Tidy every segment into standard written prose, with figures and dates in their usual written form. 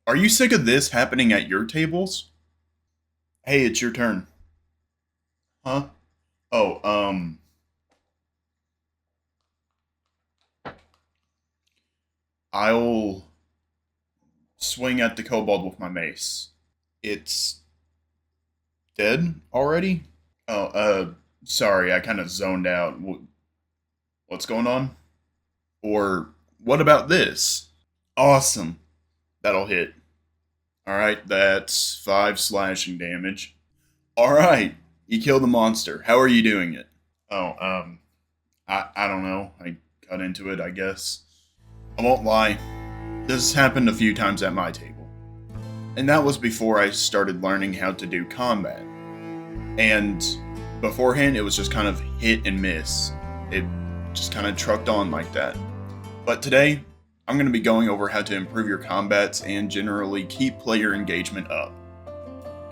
Are you sick of this happening at your tables? Hey, it's your turn. Huh? Oh, I'll swing at the kobold with my mace. It's dead already? Oh, sorry, I kind of zoned out. What's going on? Or what about this? Awesome. That'll hit. Alright, that's 5 slashing damage. Alright, you killed the monster. How are you doing it? Oh, I don't know. I cut into it, I guess. I won't lie. This happened a few times at my table. And that was before I started learning how to do combat. And beforehand, it was just kind of hit and miss. It just kind of trucked on like that. But today, I'm going to be going over how to improve your combats and generally keep player engagement up.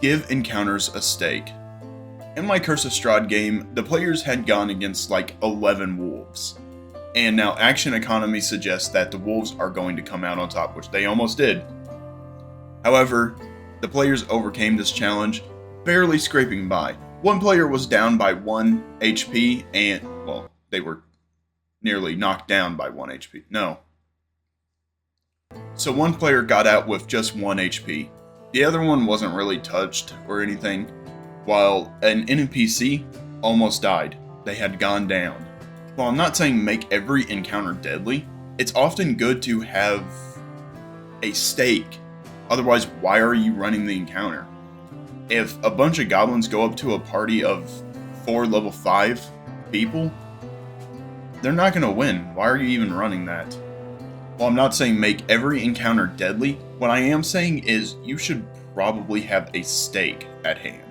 Give encounters a stake. In my Curse of Strahd game, the players had gone against like 11 wolves. And now action economy suggests that the wolves are going to come out on top, which they almost did. However, the players overcame this challenge, barely scraping by. One player was down by 1 HP and, well, they were nearly knocked down by 1 HP. No. So one player got out with just 1 HP. The other one wasn't really touched or anything, while an NPC almost died. They had gone down. While I'm not saying make every encounter deadly, it's often good to have a stake. Otherwise, why are you running the encounter? If a bunch of goblins go up to a party of 4 level 5 people, they're not going to win. Why are you even running that? While I'm not saying make every encounter deadly, what I am saying is you should probably have a stake at hand.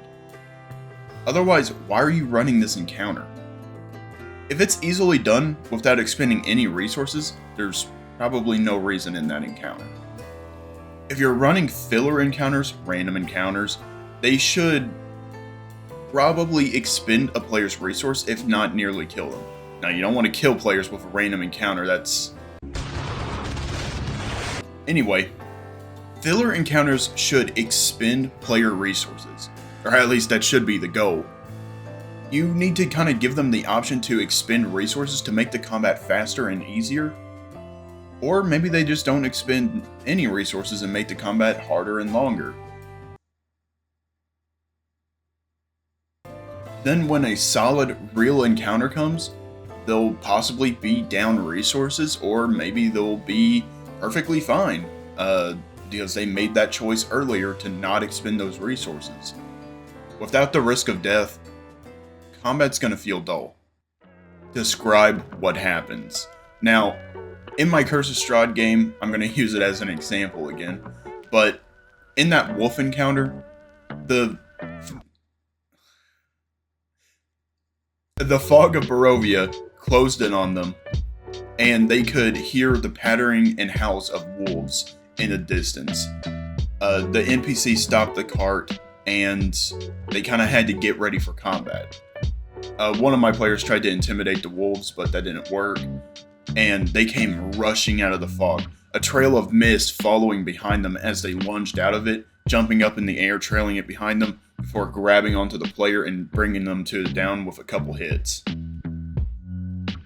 Otherwise, why are you running this encounter? If it's easily done without expending any resources, there's probably no reason in that encounter. If you're running filler encounters, random encounters, they should probably expend a player's resource, if not nearly kill them. Now, you don't want to kill players with a random encounter, that's... Anyway, filler encounters should expend player resources, or at least that should be the goal. You need to kind of give them the option to expend resources to make the combat faster and easier, or maybe they just don't expend any resources and make the combat harder and longer. Then when a solid, real encounter comes, they'll possibly be down resources, or maybe they'll be perfectly fine, because they made that choice earlier to not expend those resources. Without the risk of death, combat's gonna feel dull. Describe what happens. Now, in my Curse of Strahd game, I'm gonna use it as an example again, but in that wolf encounter, the fog of Barovia closed in on them, and they could hear the pattering and howls of wolves in the distance. The NPC stopped the cart, and they kind of had to get ready for combat. One of my players tried to intimidate the wolves, but that didn't work, and they came rushing out of the fog, a trail of mist following behind them as they lunged out of it, jumping up in the air, trailing it behind them, before grabbing onto the player and bringing them to the down with a couple hits.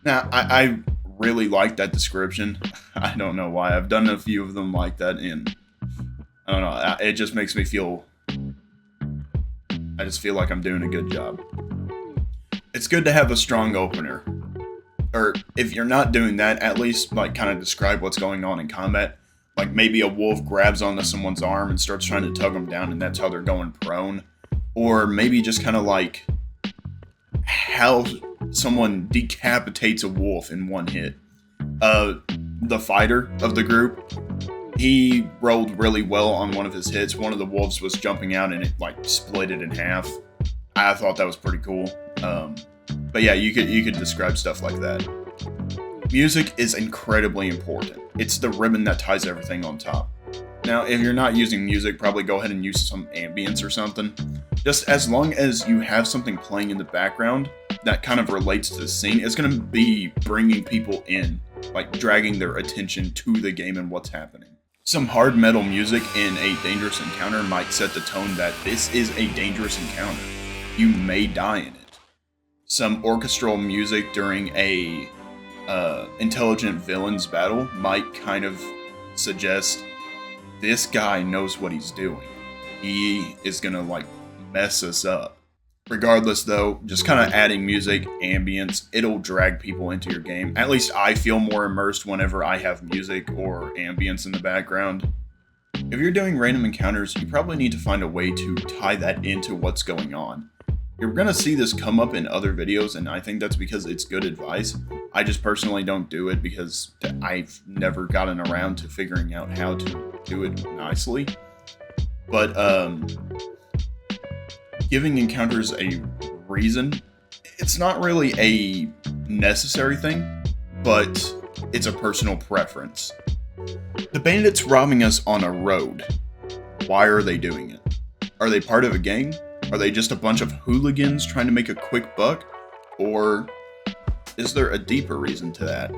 Now, I really like that description. I don't know why. I've done a few of them like that, and I don't know, it just makes me feel... I just feel like I'm doing a good job. It's good to have a strong opener. Or, if you're not doing that, at least, like, kind of describe what's going on in combat. Like, maybe a wolf grabs onto someone's arm and starts trying to tug them down, and that's how they're going prone. Or maybe just kind of like how someone decapitates a wolf in one hit. The fighter of the group, he rolled really well on one of his hits. One of the wolves was jumping out and it like split it in half. I thought that was pretty cool. But yeah, you could describe stuff like that. Music is incredibly important. It's the ribbon that ties everything on top. Now, if you're not using music, probably go ahead and use some ambience or something. Just as long as you have something playing in the background that kind of relates to the scene, it's going to be bringing people in, like dragging their attention to the game and what's happening. Some hard metal music in a dangerous encounter might set the tone that this is a dangerous encounter. You may die in it. Some orchestral music during a intelligent villain's battle might kind of suggest this guy knows what he's doing. He is gonna like mess us up. Regardless though, just kind of adding music, ambience, it'll drag people into your game. At least I feel more immersed whenever I have music or ambience in the background. If you're doing random encounters, you probably need to find a way to tie that into what's going on. You're gonna see this come up in other videos, and I think that's because it's good advice. I just personally don't do it because I've never gotten around to figuring out how to do it nicely. But giving encounters a reason, it's not really a necessary thing, but it's a personal preference. The bandits robbing us on a road. Why are they doing it? Are they part of a gang? Are they just a bunch of hooligans trying to make a quick buck? Or is there a deeper reason to that?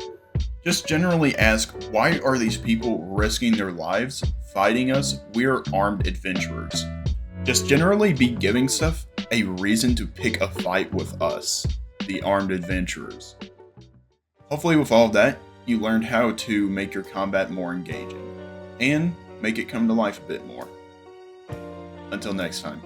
Just generally ask, why are these people risking their lives fighting us? We're armed adventurers. Just generally be giving stuff a reason to pick a fight with us, the armed adventurers. Hopefully with all of that, you learned how to make your combat more engaging, and make it come to life a bit more. Until next time.